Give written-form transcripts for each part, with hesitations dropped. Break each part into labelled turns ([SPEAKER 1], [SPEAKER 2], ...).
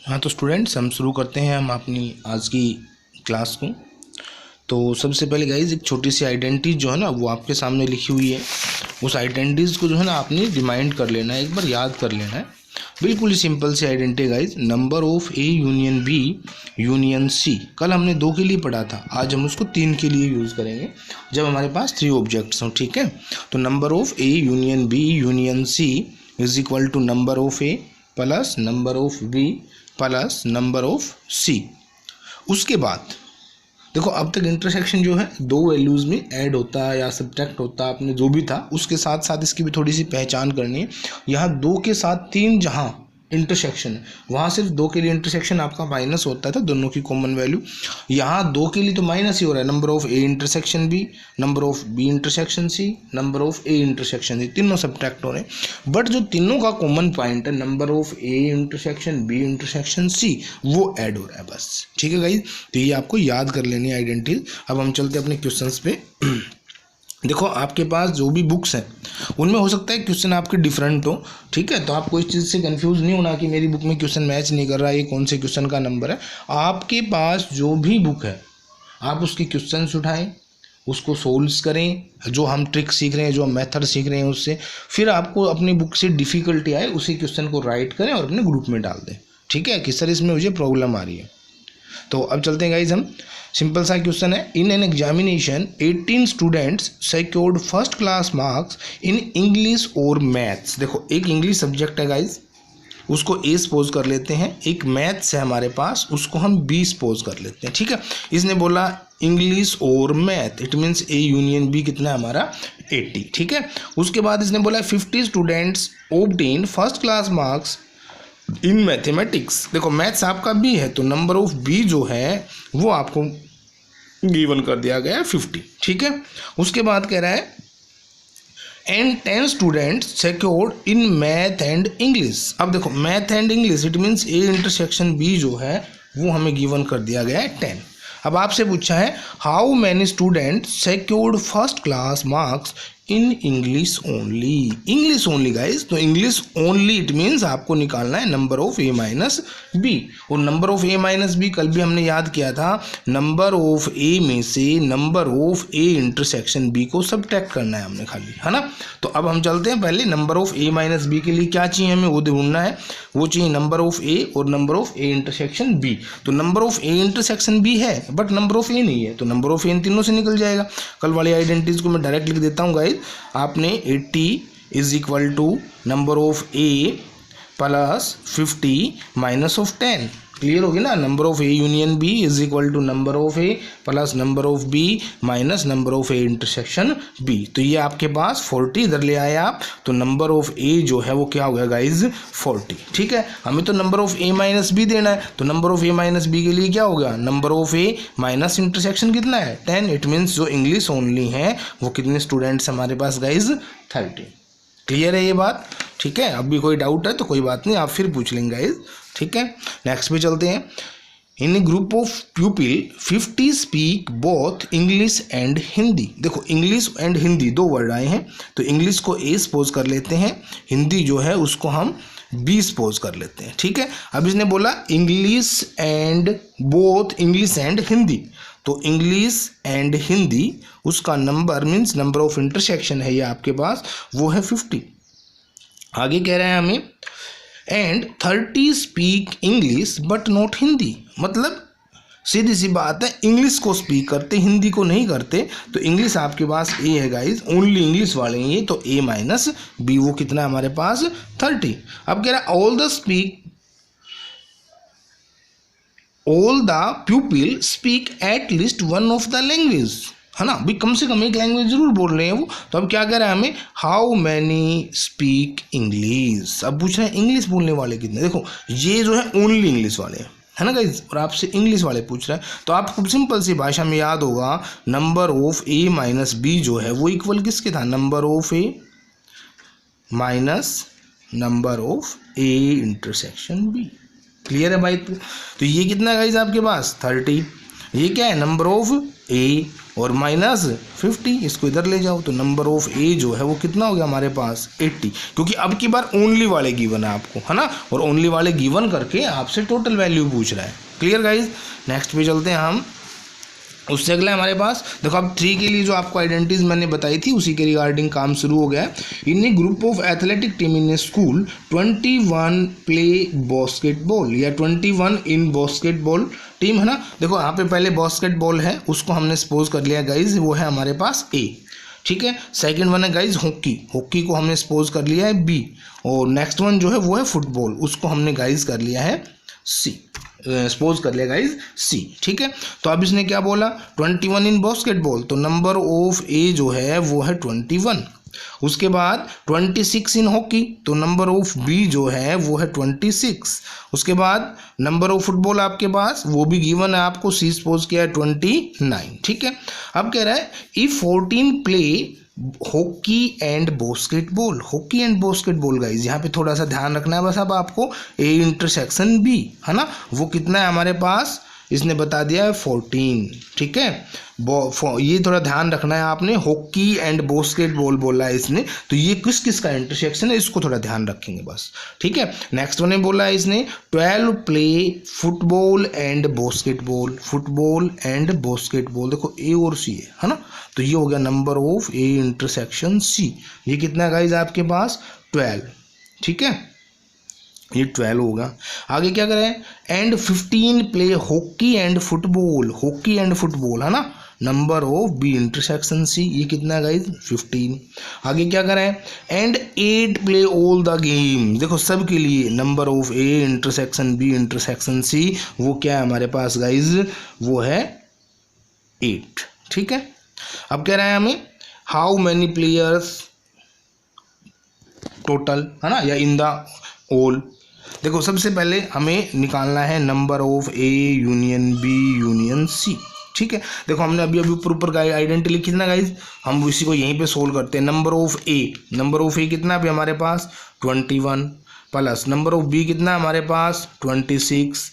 [SPEAKER 1] हाँ तो स्टूडेंट्स, हम शुरू करते हैं हम अपनी आज की क्लास को। तो सबसे पहले गाइज एक छोटी सी आइडेंटिटी जो है ना वो आपके सामने लिखी हुई है। उस आइडेंटिटीज़ को जो है ना आपने रिमाइंड कर लेना है, एक बार याद कर लेना है। बिल्कुल ही सिंपल सी identity guys, number of A union B union C. कल हमने 2 के लिए पढ़ा था, आज हम उसको 3 के लिए यूज़ करेंगे जब हमारे पास 3 ऑब्जेक्ट्स हों। ठीक है, तो number of A union B union C is equal to number of A plus number of B plus number of C. उसके बाद देखो, अब तक इंटरसेक्शन जो है 2 वैल्यूज़ में ऐड होता है या सब्ट्रैक्ट होता है, आपने जो भी था उसके साथ साथ इसकी भी थोड़ी सी पहचान करनी है। यहाँ 2 के साथ 3 जहाँ इंटरसेक्शन है वहाँ सिर्फ 2 के लिए इंटरसेक्शन आपका माइनस होता था, दोनों की कॉमन वैल्यू। यहाँ 2 के लिए तो माइनस ही हो रहा है, number of A intersection B, number of B intersection C, number of A intersection C, तीनों सब्ट्रैक्ट हो रहे हैं। बट जो तीनों का कॉमन पॉइंट है number of A intersection B intersection C, वो ऐड हो रहा है बस। ठीक है गाइज, तो ये आपको याद कर लेनी है आइडेंटिटी। अब हम चलते हैं अपने क्वेश्चंस पे। देखो, आपके पास जो भी बुक्स हैं उनमें हो सकता है क्वेश्चन आपके डिफरेंट हो। ठीक है, तो आपको इस चीज़ से कंफ्यूज नहीं होना कि मेरी बुक में क्वेश्चन मैच नहीं कर रहा है, ये कौन से क्वेश्चन का नंबर है। आपके पास जो भी बुक है आप उसके क्वेश्चन उठाएं, उसको सोल्व करें, जो हम ट्रिक सीख रहे हैं, जो हम मेथड सीख रहे हैं उससे। फिर आपको अपनी बुक से डिफ़िकल्टी आए उसी क्वेश्चन को राइट करें और अपने ग्रुप में डाल दें। ठीक है, कि सर इसमें मुझे प्रॉब्लम आ रही है। तो अब चलते हैं गाइज, हम सिंपल सा क्वेश्चन है। In an examination 18 students secured first class marks in English और मैथ्स। देखो, एक इंग्लिश सब्जेक्ट है गाइज, उसको ए सपोज कर लेते हैं। एक मैथ्स है हमारे पास, उसको हम बी सपोज कर लेते हैं। ठीक है, इसने बोला इंग्लिश और math, it means A union B कितना है हमारा 80। ठीक है, उसके बाद इसने बोला 50 students obtain first class marks in mathematics. देखो, मैथ्स आपका बी है तो नंबर ऑफ बी जो है वो आपको गिवन कर दिया गया है 50। ठीक है, उसके बाद कह रहा है and 10 students secured in math and English. अब देखो, math and English it means A intersection B जो है वो हमें गिवन कर दिया गया है 10। अब आपसे पूछा है how many student secured first class marks in English only. English only guys, तो इंग्लिश ओनली इट मीन्स आपको निकालना है number of A minus B. और number of A minus B कल भी हमने याद किया था, नंबर ऑफ ए में से number of A intersection B को सब्ट्रैक्ट करना है हमने खाली, है ना। तो अब हम चलते हैं, पहले number of A minus B के लिए क्या चाहिए हमें वो ढूंढना है। वो चाहिए नंबर ऑफ ए और number of A intersection B. तो number of A intersection B है बट नंबर ऑफ ए नहीं है, तो नंबर ऑफ ए इन तीनों से निकल जाएगा। कल वाली आइडेंटिटीज को मैं डायरेक्ट लिख देता हूँ गाइज। आपने 80 is equal to number of A plus 50 minus of 10। Clear होगी ना। Number of A union B is equal to number of A plus number of B minus number of A intersection B. तो ये आपके पास 40 इधर ले आए आप, तो नंबर ऑफ ए जो है वो क्या हो गया गाइज 40। ठीक है, हमें तो number of A minus B देना है, तो number of A minus B के लिए क्या होगा, number of A minus intersection कितना है 10। इट मीन्स जो इंग्लिश ओनली है वो कितने स्टूडेंट्स हमारे पास गाइज 30। क्लियर है ये बात। ठीक है, अब भी कोई डाउट है तो कोई बात नहीं, आप फिर पूछ लेंगे गाइज। ठीक है, नेक्स्ट पे चलते हैं। In a group of pupil 50 speak both English and Hindi. देखो, इंग्लिश एंड हिंदी 2 वर्ड आए हैं, तो इंग्लिश को ए सपोज कर लेते हैं, हिंदी जो है उसको हम बी सपोज कर लेते हैं। ठीक है, अब इसने बोला English and both English and Hindi, तो इंग्लिश एंड हिंदी उसका number means number of intersection है ये आपके पास, वो है 50। आगे कह रहे हैं हमें and 30 speak English but not Hindi. मतलब सीधी सी बात है, इंग्लिश को स्पीक करते हिंदी को नहीं करते। तो इंग्लिश आपके पास ए है गाइज, ओनली इंग्लिश वाले हैं ये, तो ए माइनस बी वो कितना है हमारे पास 30। अब कह रहा है all the प्यूपिल speak at least one of the language, है ना। भी कम से कम एक लैंग्वेज जरूर बोल रहे हैं वो। तो अब क्या कह रहा है हमें, हाउ मैनी स्पीक इंग्लिश। अब पूछ रहे हैं इंग्लिश बोलने वाले कितने। देखो, ये जो है ओनली इंग्लिश वाले हैं, है ना गाइज, और आपसे इंग्लिश वाले पूछ रहे हैं। तो आपको सिंपल सी भाषा में याद होगा, number of A minus B जो है वो इक्वल किसके था, number of A minus number of A intersection B. Clear है भाई। तो ये कितना है गाइज आपके पास 30। ये क्या है, नंबर ऑफ ए और माइनस 50, इसको इधर ले जाओ तो नंबर ऑफ ए जो है वो कितना हो गया हमारे पास 80, क्योंकि अब की बार ओनली वाले गिवन है आपको, है ना, और ओनली वाले गिवन करके आपसे टोटल वैल्यू पूछ रहा है। क्लियर गाइज, नेक्स्ट पे चलते हैं हम। उससे अगला हमारे पास देखो, अब 3 के लिए जो आपको आइडेंटिटीज मैंने बताई थी उसी के रिगार्डिंग काम शुरू हो गया है। In a group of athletic team in a school 21 play basketball, या 21 इन बास्केटबॉल टीम, है ना। देखो यहाँ पे पहले बास्केटबॉल है, उसको हमने सपोज कर लिया गाइज, वो है हमारे पास ए, ठीक है। सेकंड वन है गाइज हॉकी, हॉकी को हमने सपोज कर लिया है बी, और नेक्स्ट वन जो है वो है फुटबॉल, उसको हमने गाइज कर लिया है सी, सपोज कर लिया गाइज सी, ठीक है। तो अब इसने क्या बोला, 21 इन बास्केटबॉल, तो नंबर ऑफ ए जो है वो है 21। उसके बाद 26 इन हॉकी, तो नंबर ऑफ बी जो है वो है 26। उसके बाद नंबर ऑफ फुटबॉल आपके पास वो भी गिवन है आपको, सी सपोज किया है 29, ठीक है। अब कह रहा है if 14 play hockey and basketball, hockey and basketball guys, यहाँ पे थोड़ा सा ध्यान रखना है बस। अब आपको ए इंटरसेक्शन बी, है ना, वो कितना है हमारे पास, इसने बता दिया है 14, ठीक है। ये थोड़ा ध्यान रखना है आपने, हॉकी एंड बास्केटबॉल बोला है इसने, तो ये किस किस का इंटरसेक्शन है इसको थोड़ा ध्यान रखेंगे बस, ठीक है। नेक्स्ट वन बोला है इसने 12 play football and basketball, football and basketball, देखो ए और सी है ना, तो ये हो गया number of A intersection C, ये कितना है गाइज आपके पास 12, ठीक है, ये 12 होगा। आगे क्या करें, and 15 play hockey and football, hockey and football, है ना, number of B intersection C, ये कितना है गाइज 15। आगे क्या करें, and 8 play all the game, देखो सब के लिए number of A intersection B intersection C, वो क्या है हमारे पास गाइज, वो है 8, ठीक है। अब कह रहे हैं हमें हाउ मैनी प्लेयर्स टोटल, है ना, या इन द ऑल। देखो सबसे पहले हमें निकालना है number of A union B union C, ठीक है। देखो हमने अभी अभी ऊपर का आइडेंटिटी लिखी थी ना गाइज, हम इसी को यहीं पे सोल्व करते हैं। नंबर ऑफ ए कितना है हमारे पास 21, प्लस नंबर ऑफ बी कितना है हमारे पास 26,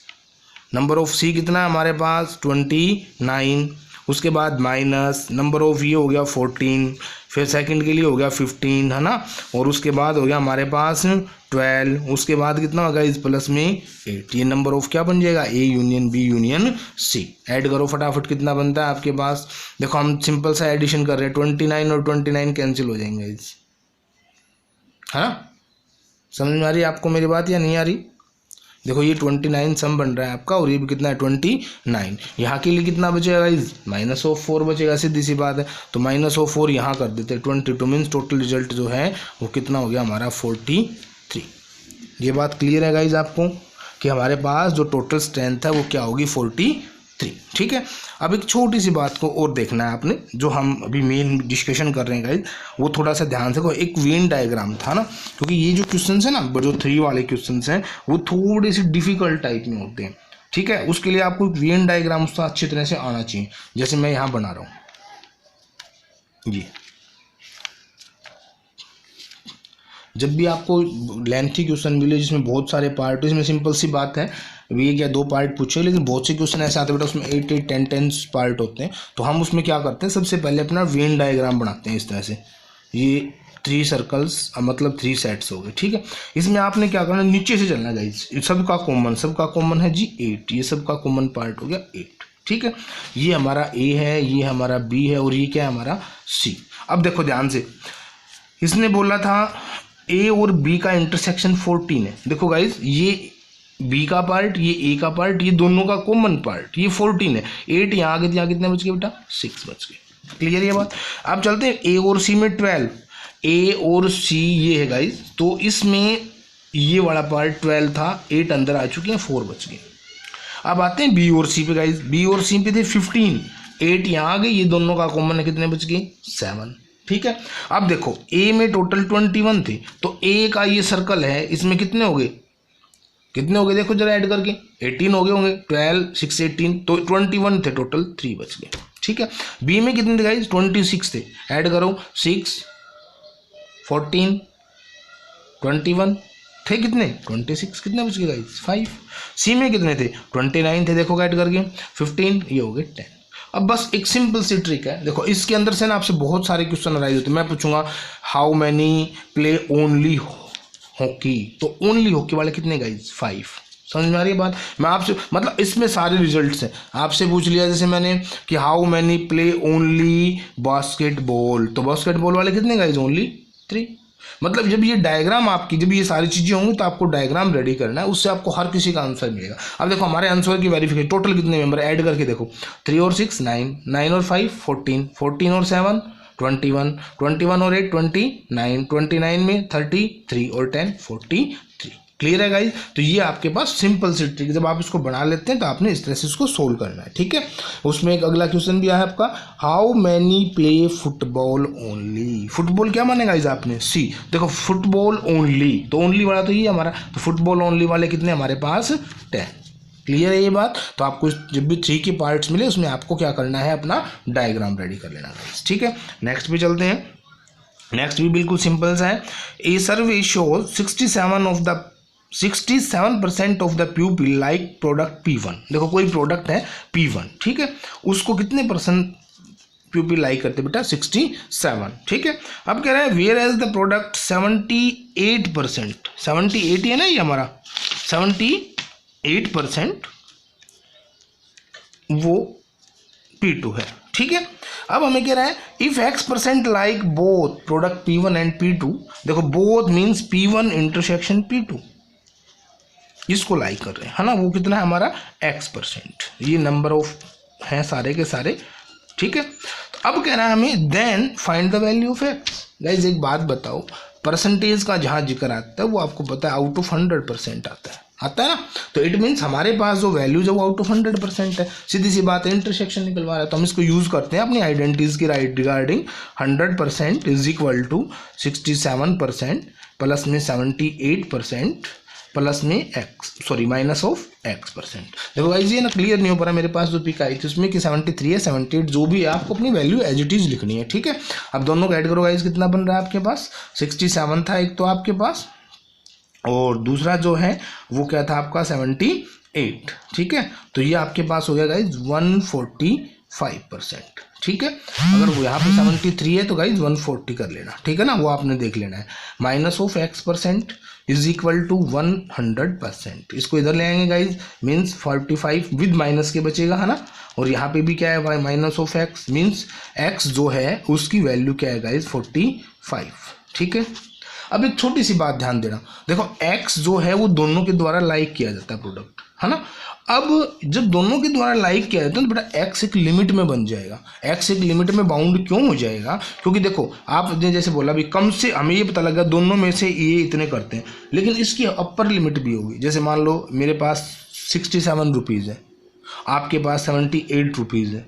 [SPEAKER 1] नंबर ऑफ सी कितना है हमारे पास 29, उसके बाद माइनस नंबर ऑफ ये हो गया 14, फिर सेकंड के लिए हो गया 15, है ना, और उसके बाद हो गया हमारे पास 12, उसके बाद कितना होगा इस प्लस में 8, ये नंबर ऑफ क्या बन जाएगा A union B union C. Add करो फटाफट, कितना बनता है आपके पास, देखो हम सिंपल सा एडिशन कर रहे हैं, 29 और 29 कैंसिल हो जाएंगे इस, हाँ समझ में आ रही है आपको मेरी बात या नहीं आ रही। देखो ये 29 सम बन रहा है आपका, और ये भी कितना है 29, यहाँ के लिए कितना बचेगा गाइज -4 बचेगा, सीधी सी बात है। तो -4 यहाँ कर देते हैं, 22 मीन्स टोटल रिजल्ट जो है वो कितना हो गया हमारा 43। ये बात क्लियर है गाइज आपको कि हमारे पास जो टोटल स्ट्रेंथ है वो क्या होगी 43, ठीक है। अब एक छोटी सी बात को और देखना है आपने, जो हम अभी मेन डिस्कशन कर रहे हैं गाइज, वो थोड़ा सा ध्यान से। एक वेन डायग्राम था ना, क्योंकि ये जो क्वेश्चन है ना, जो 3 वाले क्वेश्चन हैं वो थोड़े से डिफिकल्ट टाइप में होते हैं, ठीक है। उसके लिए आपको वेन डायग्राम उसका अच्छी तरह से आना चाहिए, जैसे मैं यहाँ बना रहा हूँ जी। जब भी आपको लेंथी क्वेश्चन मिले जिसमें बहुत सारे पार्ट, इसमें सिंपल सी बात है, एक या 2 पार्ट पूछे, लेकिन बहुत से क्वेश्चन ऐसे आते हैं बेटा उसमें 8, 10 पार्ट होते हैं। तो हम उसमें क्या करते हैं, सबसे पहले अपना वेन डायग्राम बनाते हैं इस तरह से, ये 3 सर्कल्स मतलब 3 सेट्स हो गए, ठीक है। इसमें आपने क्या करना, नीचे से चलना गाइस, सबका कॉमन है जी 8, ये सबका कॉमन पार्ट हो गया 8, ठीक है। ये हमारा ए है, ये हमारा बी है, और ये क्या है हमारा सी। अब देखो ध्यान से, इसने बोला था ए और बी का इंटरसेक्शन 14 है। देखो गाइज, ये बी का पार्ट, ये ए का पार्ट, ये दोनों का कॉमन पार्ट, ये 14 है। 8 यहाँ आगे, यहाँ कितने बच गए बेटा 6 बच गए। क्लियर ये बात। अब चलते हैं ए और सी में 12, ए और सी ये है गाइज, तो इसमें ये वाला पार्ट 12 था, 8 अंदर आ चुके हैं, 4 बच गए। अब आते हैं बी और सी पे गाइज, बी और सी पे थे 15, 8 यहाँ आ गए, ये दोनों का कॉमन है, कितने बच गए 7, ठीक है। अब देखो ए में टोटल 21 थे, तो ए का ये सर्कल है, इसमें कितने हो गए देखो जरा ऐड करके 18 हो गए होंगे, 12 6 18, तो 21 थे टोटल, 3 बच गए, ठीक है। बी में कितने थे गाइस 26 थे, ऐड करो 6 14 21 थे कितने 26, कितने बच गए गाइस 5। सी में कितने थे 29 थे, देखो ऐड करके 15, ये हो गए 10। अब बस एक सिंपल सी ट्रिक है, देखो इसके अंदर से ना आपसे बहुत सारे क्वेश्चन अराइज होते हैं। मैं पूछूंगा how many play only hockey, तो ओनली हॉकी वाले कितने गाइस 5। समझ में आ रही है बात। मैं आपसे मतलब इसमें सारे रिजल्ट्स हैं। आपसे पूछ लिया जैसे मैंने कि how many play only basketball, तो बास्केटबॉल वाले कितने गाइस ओनली 3। मतलब जब ये डायग्राम आपकी, जब ये सारी चीज़ें होंगी तो आपको डायग्राम रेडी करना है, उससे आपको हर किसी का आंसर मिलेगा। अब देखो हमारे आंसर की वेरिफिकेशन, टोटल कितने मेंबर ऐड करके देखो 3 और 6 9, 9 और 5 14, 14 और 7 21, 21 और 8 29, 29 में 33 और 10 43। क्लियर है गाइज। तो ये आपके पास सिंपल सी ट्रिक, जब आप इसको बना लेते हैं तो आपने इस तरह से इसको सोल्व करना है, ठीक है। उसमें एक अगला क्वेश्चन भी आया आपका, how many play football only. Football क्या माने गाइज आपने सी, देखो फुटबॉल ओनली, तो ओनली वाला तो ये हमारा, तो फुटबॉल ओनली वाले कितने हमारे पास 10। क्लियर है ये बात। तो आपको जब भी 3 के पार्ट्स मिले उसमें आपको क्या करना है, अपना डायग्राम रेडी कर लेना गाइज, ठीक है। नेक्स्ट पे चलते हैं। नेक्स्ट भी बिल्कुल सिंपल सा है। A survey shows 67% of the pupil like product P1। देखो कोई प्रोडक्ट है P1, ठीक है, उसको कितने परसेंट प्यूपिल लाइक करते बेटा 67, ठीक है। अब कह रहे हैं वेयर एज द प्रोडक्ट 78%, 78 है ना ये हमारा 78% वो P2 है, ठीक है। अब हमें कह रहा है if X% like both product P1 and P2, देखो both means P1 intersection P2, इसको लाइक कर रहे हैं, है ना, वो कितना है हमारा X%। ये नंबर ऑफ हैं सारे के सारे, ठीक है। तो अब कह रहा है हमें then find the value of X। Guys एक बात बताओ, परसेंटेज का जहाँ जिक्र आता है वो आपको पता है आउट ऑफ 100% आता है ना, तो इट मीन्स हमारे पास जो वैल्यूज है वो आउट ऑफ 100% है। सीधी सी बात है, इंटरसेक्शन निकलवा रहा है, तो हम इसको यूज करते हैं अपनी आइडेंटिटीज की regarding. 100% is equal to 67% plus में 78% प्लस में माइनस ऑफ X%। देखो गाइस ये ना क्लियर नहीं हो पा रहा, मेरे पास जो पिक आई थी उसमें कि 73 है 78 जो भी है आपको अपनी वैल्यू एज इट इज लिखनी है, ठीक है। अब दोनों को ऐड करो गाइस, कितना बन रहा है आपके पास 67 था एक तो आपके पास, और दूसरा जो है वो क्या था आपका 78, ठीक है। तो ये आपके पास हो गया गाइज 145%, ठीक है। अगर वो यहाँ पे 73 है तो गाइज 140 कर लेना, ठीक है ना, वो आपने देख लेना है। Minus of X% is equal to 100%, इसको इधर ले आएंगे गाइज, मीन्स 45 विद माइनस के बचेगा, है ना। और यहाँ पे भी क्या है minus of X, means X जो है उसकी वैल्यू क्या है गाइज 45, ठीक है। अब एक छोटी सी बात ध्यान देना, देखो X जो है वो दोनों के द्वारा लाइक किया जाता है प्रोडक्ट, है ना। अब जब दोनों के द्वारा लाइक किया जाता है तो बेटा X एक लिमिट में बन जाएगा। X एक लिमिट में बाउंड क्यों हो जाएगा, क्योंकि देखो आपने जैसे बोला भी कम से, हमें ये पता लगा दोनों में से ये इतने करते हैं, लेकिन इसकी अपर लिमिट भी होगी। जैसे मान लो मेरे पास 67 रुपीज़ है, आपके पास 78 रुपीज़ है,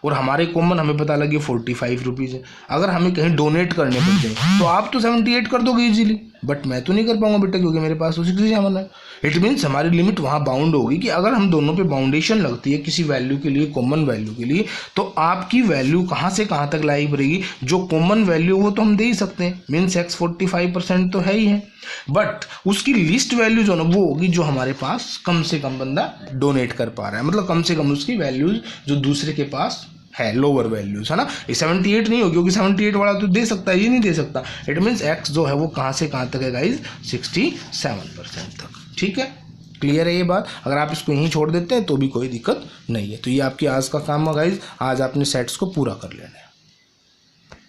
[SPEAKER 1] और हमारे कॉमन हमें पता लगे 45 रुपीज़ है। अगर हमें कहीं डोनेट करने पड़ जाए तो आप तो 78 कर दोगे इजीली, बट मैं तो नहीं कर पाऊंगा बेटा, क्योंकि मेरे पास तो 67 है। इट मीन्स हमारी लिमिट वहाँ बाउंड होगी कि अगर हम दोनों पे बाउंडेशन लगती है किसी वैल्यू के लिए, कॉमन वैल्यू के लिए, तो आपकी वैल्यू कहाँ से कहाँ तक लाइक रहेगी। जो कॉमन वैल्यू वो तो हम दे ही सकते हैं, मीन्स X 45% तो है ही है, बट उसकी लिस्ट वैल्यू जो ना वो होगी जो हमारे पास कम से कम बंदा डोनेट कर पा रहा है, मतलब कम से कम उसकी वैल्यूज जो दूसरे के पास है लोअर वैल्यूज, है ना। ये 78 नहीं होगी, क्योंकि 78 वाला तो दे सकता है, ये नहीं दे सकता। इट मीन्स X जो है वो कहाँ से कहाँ तक है गाइज 67% तक, ठीक है। क्लियर है ये बात। अगर आप इसको यहीं छोड़ देते हैं तो भी कोई दिक्कत नहीं है। तो ये आपकी आज का काम है गाइज, आज आपने सेट्स को पूरा कर लेना है।